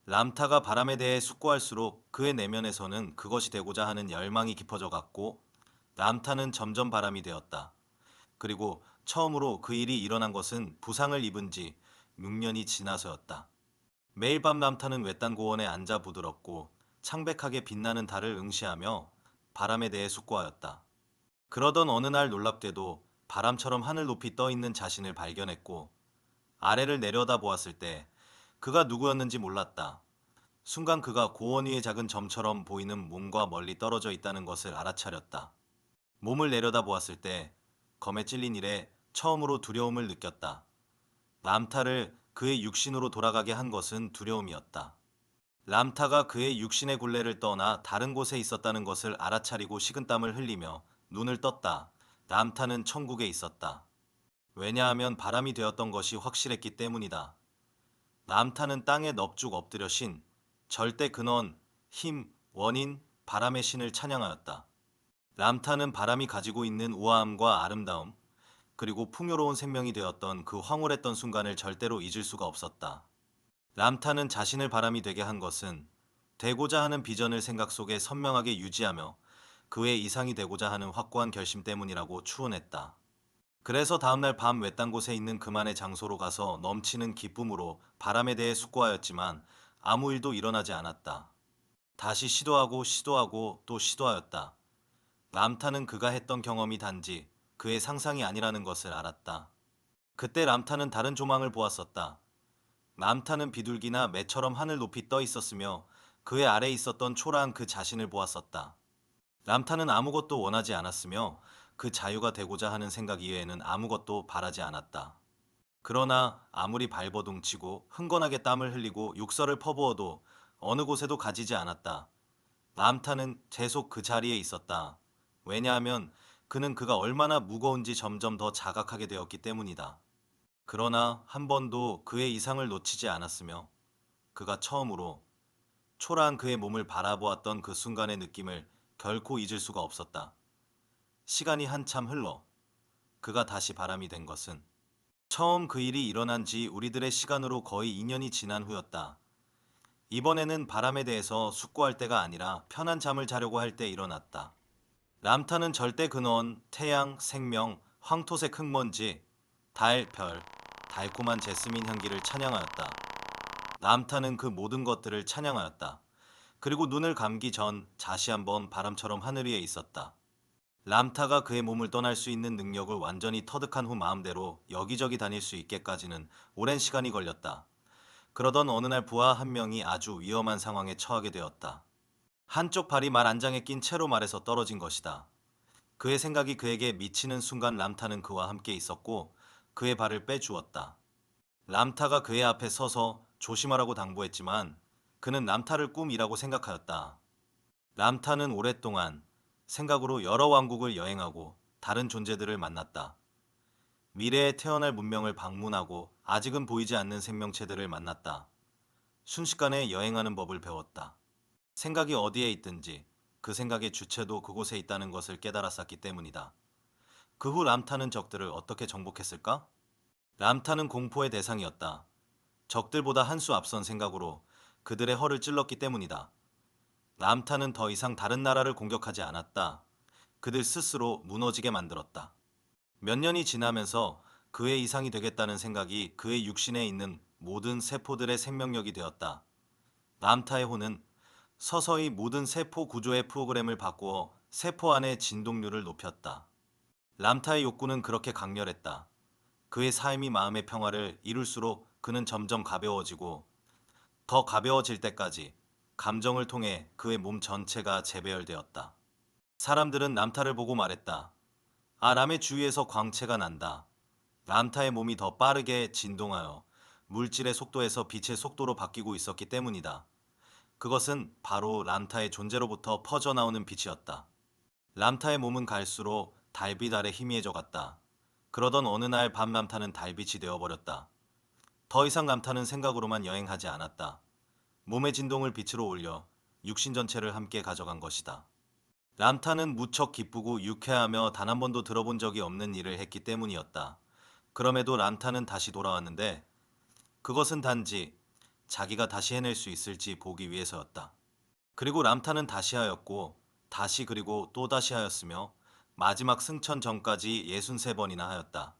람타가 바람에 대해 숙고할수록 그의 내면에서는 그것이 되고자 하는 열망이 깊어져 갔고 람타는 점점 바람이 되었다. 그리고 처음으로 그 일이 일어난 것은 부상을 입은 지 6년이 지나서였다. 매일 밤 람타는 외딴 고원에 앉아 부드럽고 창백하게 빛나는 달을 응시하며 바람에 대해 숙고하였다. 그러던 어느 날 놀랍게도 바람처럼 하늘 높이 떠 있는 자신을 발견했고 아래를 내려다 보았을 때 그가 누구였는지 몰랐다. 순간 그가 고원 위의 작은 점처럼 보이는 몸과 멀리 떨어져 있다는 것을 알아차렸다. 몸을 내려다 보았을 때 검에 찔린 일에 처음으로 두려움을 느꼈다. 람타를 그의 육신으로 돌아가게 한 것은 두려움이었다. 람타가 그의 육신의 굴레를 떠나 다른 곳에 있었다는 것을 알아차리고 식은땀을 흘리며 눈을 떴다. 람타는 천국에 있었다. 왜냐하면 바람이 되었던 것이 확실했기 때문이다. 람타는 땅에 넙죽 엎드려 신, 절대 근원, 힘, 원인, 바람의 신을 찬양하였다. 람타는 바람이 가지고 있는 우아함과 아름다움, 그리고 풍요로운 생명이 되었던 그 황홀했던 순간을 절대로 잊을 수가 없었다. 람타는 자신을 바람이 되게 한 것은 되고자 하는 비전을 생각 속에 선명하게 유지하며 그의 이상이 되고자 하는 확고한 결심 때문이라고 추론했다. 그래서 다음날 밤 외딴 곳에 있는 그만의 장소로 가서 넘치는 기쁨으로 바람에 대해 숙고하였지만 아무 일도 일어나지 않았다. 다시 시도하고 시도하고 또 시도하였다. 람타는 그가 했던 경험이 단지 그의 상상이 아니라는 것을 알았다. 그때 람타는 다른 조망을 보았었다. 람타는 비둘기나 매처럼 하늘 높이 떠 있었으며 그의 아래에 있었던 초라한 그 자신을 보았었다. 람타는 아무것도 원하지 않았으며 그 자유가 되고자 하는 생각 이외에는 아무것도 바라지 않았다. 그러나 아무리 발버둥치고 흥건하게 땀을 흘리고 욕설을 퍼부어도 어느 곳에도 가지지 않았다. 람타는 계속 그 자리에 있었다. 왜냐하면 그는 그가 얼마나 무거운지 점점 더 자각하게 되었기 때문이다. 그러나 한 번도 그의 이상을 놓치지 않았으며 그가 처음으로 초라한 그의 몸을 바라보았던 그 순간의 느낌을 결코 잊을 수가 없었다. 시간이 한참 흘러 그가 다시 바람이 된 것은 처음 그 일이 일어난 지 우리들의 시간으로 거의 2년이 지난 후였다. 이번에는 바람에 대해서 숙고할 때가 아니라 편한 잠을 자려고 할 때 일어났다. 람타는 절대 근원, 태양, 생명, 황토색 흙먼지, 달, 별, 달콤한 제스민 향기를 찬양하였다. 람타는 그 모든 것들을 찬양하였다. 그리고 눈을 감기 전 다시 한번 바람처럼 하늘 위에 있었다. 람타가 그의 몸을 떠날 수 있는 능력을 완전히 터득한 후 마음대로 여기저기 다닐 수 있게까지는 오랜 시간이 걸렸다. 그러던 어느 날 부하 한 명이 아주 위험한 상황에 처하게 되었다. 한쪽 발이 말 안장에 낀 채로 말에서 떨어진 것이다. 그의 생각이 그에게 미치는 순간 람타는 그와 함께 있었고 그의 발을 빼주었다. 람타가 그의 앞에 서서 조심하라고 당부했지만 그는 람타를 꿈이라고 생각하였다. 람타는 오랫동안 생각으로 여러 왕국을 여행하고 다른 존재들을 만났다. 미래에 태어날 문명을 방문하고 아직은 보이지 않는 생명체들을 만났다. 순식간에 여행하는 법을 배웠다. 생각이 어디에 있든지 그 생각의 주체도 그곳에 있다는 것을 깨달았었기 때문이다. 그 후 람타는 적들을 어떻게 정복했을까? 람타는 공포의 대상이었다. 적들보다 한 수 앞선 생각으로 그들의 허를 찔렀기 때문이다. 람타는 더 이상 다른 나라를 공격하지 않았다. 그들 스스로 무너지게 만들었다. 몇 년이 지나면서 그의 이상이 되겠다는 생각이 그의 육신에 있는 모든 세포들의 생명력이 되었다. 람타의 호는 서서히 모든 세포 구조의 프로그램을 바꾸어 세포 안의 진동률을 높였다. 람타의 욕구는 그렇게 강렬했다. 그의 삶이 마음의 평화를 이룰수록 그는 점점 가벼워지고 더 가벼워질 때까지 감정을 통해 그의 몸 전체가 재배열되었다. 사람들은 람타를 보고 말했다. 아, 람의 주위에서 광채가 난다. 람타의 몸이 더 빠르게 진동하여 물질의 속도에서 빛의 속도로 바뀌고 있었기 때문이다. 그것은 바로 람타의 존재로부터 퍼져나오는 빛이었다. 람타의 몸은 갈수록 달빛 아래 희미해져 갔다. 그러던 어느 날 밤 람타는 달빛이 되어버렸다. 더 이상 람타는 생각으로만 여행하지 않았다. 몸의 진동을 빛으로 올려 육신 전체를 함께 가져간 것이다. 람타는 무척 기쁘고 유쾌하며 단 한 번도 들어본 적이 없는 일을 했기 때문이었다. 그럼에도 람타는 다시 돌아왔는데 그것은 단지 자기가 다시 해낼 수 있을지 보기 위해서였다. 그리고 람타는 다시 하였고 다시 그리고 또 다시 하였으며 마지막 승천 전까지 63번이나 하였다.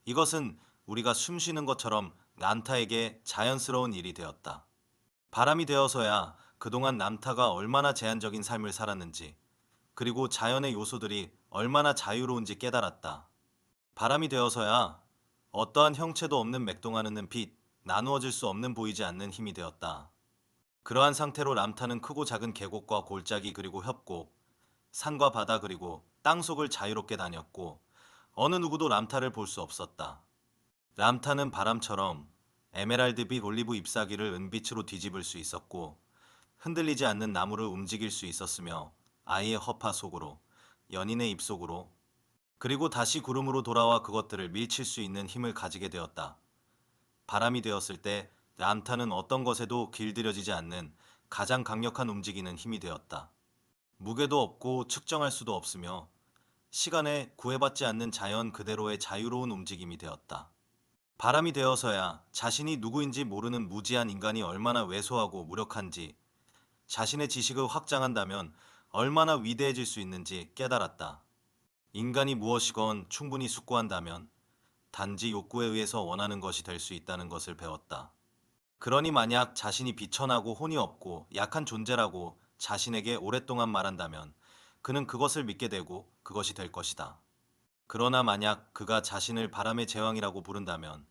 이것은 우리가 숨 쉬는 것처럼 람타에게 자연스러운 일이 되었다. 바람이 되어서야 그동안 람타가 얼마나 제한적인 삶을 살았는지 그리고 자연의 요소들이 얼마나 자유로운지 깨달았다. 바람이 되어서야 어떠한 형체도 없는 맥동하는 빛, 나누어질 수 없는 보이지 않는 힘이 되었다. 그러한 상태로 람타는 크고 작은 계곡과 골짜기 그리고 협곡, 산과 바다 그리고 땅속을 자유롭게 다녔고 어느 누구도 람타를 볼 수 없었다. 람타는 바람처럼 에메랄드빛 올리브 잎사귀를 은빛으로 뒤집을 수 있었고 흔들리지 않는 나무를 움직일 수 있었으며 아이의 허파 속으로, 연인의 입속으로, 그리고 다시 구름으로 돌아와 그것들을 밀칠 수 있는 힘을 가지게 되었다. 바람이 되었을 때 람타는 어떤 것에도 길들여지지 않는 가장 강력한 움직이는 힘이 되었다. 무게도 없고 측정할 수도 없으며 시간에 구애받지 않는 자연 그대로의 자유로운 움직임이 되었다. 바람이 되어서야 자신이 누구인지 모르는 무지한 인간이 얼마나 왜소하고 무력한지, 자신의 지식을 확장한다면 얼마나 위대해질 수 있는지 깨달았다. 인간이 무엇이건 충분히 숙고한다면 단지 욕구에 의해서 원하는 것이 될 수 있다는 것을 배웠다. 그러니 만약 자신이 비천하고 혼이 없고 약한 존재라고 자신에게 오랫동안 말한다면 그는 그것을 믿게 되고 그것이 될 것이다. 그러나 만약 그가 자신을 바람의 제왕이라고 부른다면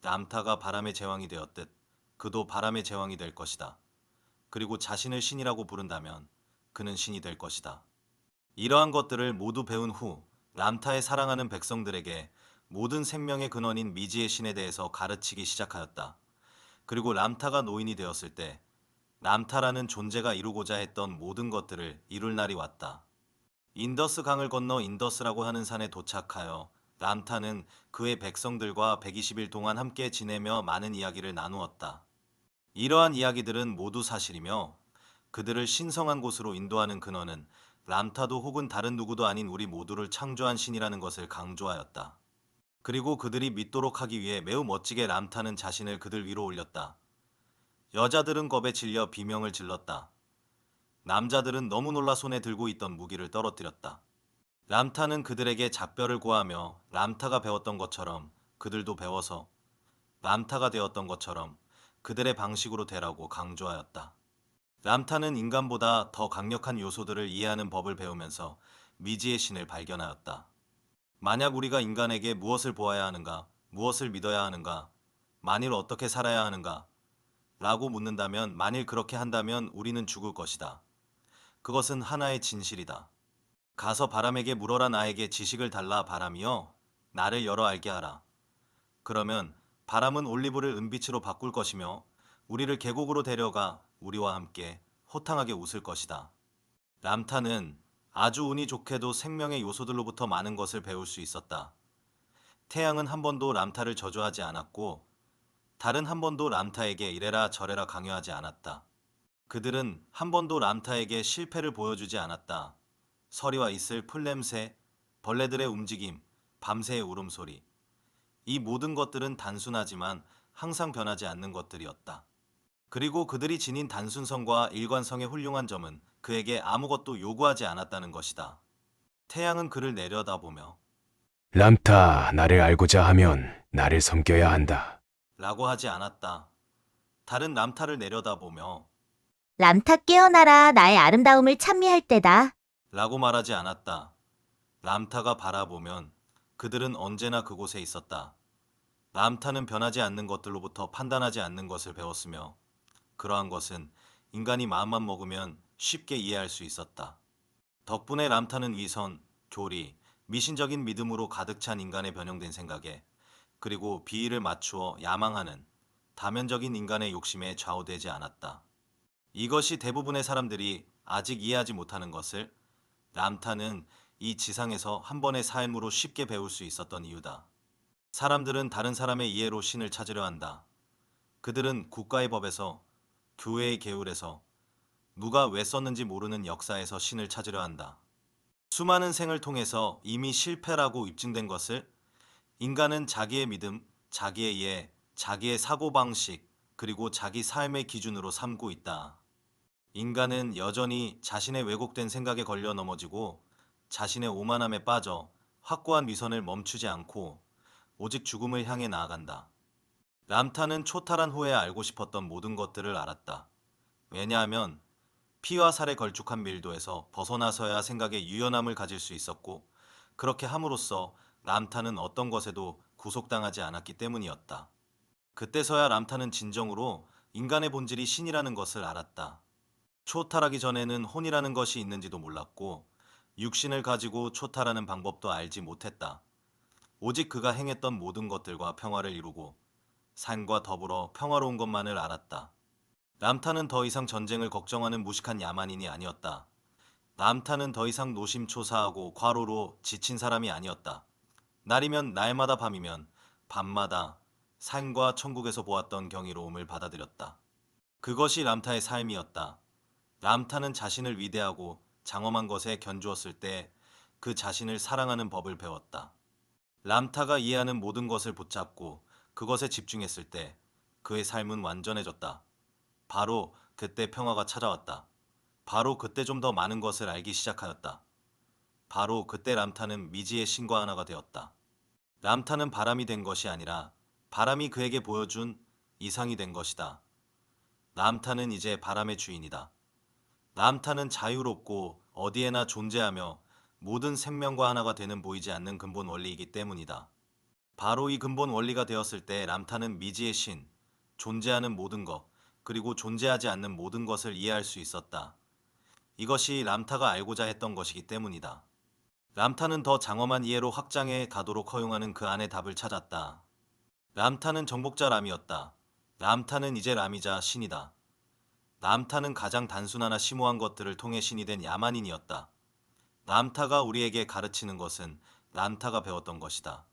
람타가 바람의 제왕이 되었듯 그도 바람의 제왕이 될 것이다. 그리고 자신을 신이라고 부른다면 그는 신이 될 것이다. 이러한 것들을 모두 배운 후 람타의 사랑하는 백성들에게 모든 생명의 근원인 미지의 신에 대해서 가르치기 시작하였다. 그리고 람타가 노인이 되었을 때 람타라는 존재가 이루고자 했던 모든 것들을 이룰 날이 왔다. 인더스 강을 건너 인더스라고 하는 산에 도착하여 람타는 그의 백성들과 120일 동안 함께 지내며 많은 이야기를 나누었다. 이러한 이야기들은 모두 사실이며 그들을 신성한 곳으로 인도하는 근원은 람타도 혹은 다른 누구도 아닌 우리 모두를 창조한 신이라는 것을 강조하였다. 그리고 그들이 믿도록 하기 위해 매우 멋지게 람타는 자신을 그들 위로 올렸다. 여자들은 겁에 질려 비명을 질렀다. 남자들은 너무 놀라 손에 들고 있던 무기를 떨어뜨렸다. 람타는 그들에게 작별을 고하며 람타가 배웠던 것처럼 그들도 배워서 람타가 되었던 것처럼 그들의 방식으로 되라고 강조하였다. 람타는 인간보다 더 강력한 요소들을 이해하는 법을 배우면서 미지의 신을 발견하였다. 만약 우리가 인간에게 무엇을 보아야 하는가, 무엇을 믿어야 하는가, 만일 어떻게 살아야 하는가, 라고 묻는다면 만일 그렇게 한다면 우리는 죽을 것이다. 그것은 하나의 진실이다. 가서 바람에게 물어라 나에게 지식을 달라 바람이여 나를 열어 알게 하라. 그러면 바람은 올리브를 은빛으로 바꿀 것이며 우리를 계곡으로 데려가 우리와 함께 호탕하게 웃을 것이다. 람타는 아주 운이 좋게도 생명의 요소들로부터 많은 것을 배울 수 있었다. 태양은 한 번도 람타를 저주하지 않았고 달은 한 번도 람타에게 이래라 저래라 강요하지 않았다. 그들은 한 번도 람타에게 실패를 보여주지 않았다. 서리와 이슬, 풀냄새, 벌레들의 움직임, 밤새의 울음소리. 이 모든 것들은 단순하지만 항상 변하지 않는 것들이었다. 그리고 그들이 지닌 단순성과 일관성의 훌륭한 점은 그에게 아무것도 요구하지 않았다는 것이다. 태양은 그를 내려다보며 람타, 나를 알고자 하면 나를 섬겨야 한다. 라고 하지 않았다. 달은 람타를 내려다보며 람타 깨어나라 나의 아름다움을 찬미할 때다. 라고 말하지 않았다. 람타가 바라보면 그들은 언제나 그곳에 있었다. 람타는 변하지 않는 것들로부터 판단하지 않는 것을 배웠으며 그러한 것은 인간이 마음만 먹으면 쉽게 이해할 수 있었다. 덕분에 람타는 위선, 교리, 미신적인 믿음으로 가득 찬 인간의 변형된 생각에 그리고 비위를 맞추어 야망하는 다면적인 인간의 욕심에 좌우되지 않았다. 이것이 대부분의 사람들이 아직 이해하지 못하는 것을 람타는 이 지상에서 한 번의 삶으로 쉽게 배울 수 있었던 이유다. 사람들은 다른 사람의 이해로 신을 찾으려 한다. 그들은 국가의 법에서, 교회의 계율에서, 누가 왜 썼는지 모르는 역사에서 신을 찾으려 한다. 수많은 생을 통해서 이미 실패라고 입증된 것을 인간은 자기의 믿음, 자기의 이해, 자기의 사고방식, 그리고 자기 삶의 기준으로 삼고 있다. 인간은 여전히 자신의 왜곡된 생각에 걸려 넘어지고 자신의 오만함에 빠져 확고한 위선을 멈추지 않고 오직 죽음을 향해 나아간다. 람타는 초탈한 후에 알고 싶었던 모든 것들을 알았다. 왜냐하면 피와 살에 걸쭉한 밀도에서 벗어나서야 생각에 유연함을 가질 수 있었고 그렇게 함으로써 람타는 어떤 것에도 구속당하지 않았기 때문이었다. 그때서야 람타는 진정으로 인간의 본질이 신이라는 것을 알았다. 초탈하기 전에는 혼이라는 것이 있는지도 몰랐고 육신을 가지고 초탈하는 방법도 알지 못했다. 오직 그가 행했던 모든 것들과 평화를 이루고 삶과 더불어 평화로운 것만을 알았다. 람타는 더 이상 전쟁을 걱정하는 무식한 야만인이 아니었다. 람타는 더 이상 노심초사하고 과로로 지친 사람이 아니었다. 날이면 날마다 밤이면 밤마다 삶과 천국에서 보았던 경이로움을 받아들였다. 그것이 람타의 삶이었다. 람타는 자신을 위대하고 장엄한 것에 견주었을 때 그 자신을 사랑하는 법을 배웠다. 람타가 이해하는 모든 것을 붙잡고 그것에 집중했을 때 그의 삶은 완전해졌다. 바로 그때 평화가 찾아왔다. 바로 그때 좀 더 많은 것을 알기 시작하였다. 바로 그때 람타는 미지의 신과 하나가 되었다. 람타는 바람이 된 것이 아니라 바람이 그에게 보여준 이상이 된 것이다. 람타는 이제 바람의 주인이다. 람타는 자유롭고 어디에나 존재하며 모든 생명과 하나가 되는 보이지 않는 근본 원리이기 때문이다. 바로 이 근본 원리가 되었을 때 람타는 미지의 신, 존재하는 모든 것, 그리고 존재하지 않는 모든 것을 이해할 수 있었다. 이것이 람타가 알고자 했던 것이기 때문이다. 람타는 더 장엄한 이해로 확장해 가도록 허용하는 그 안의 답을 찾았다. 람타는 정복자 람이었다. 람타는 이제 람이자 신이다. 람타는 가장 단순하나 심오한 것들을 통해 신이 된 야만인이었다. 람타가 우리에게 가르치는 것은 람타가 배웠던 것이다.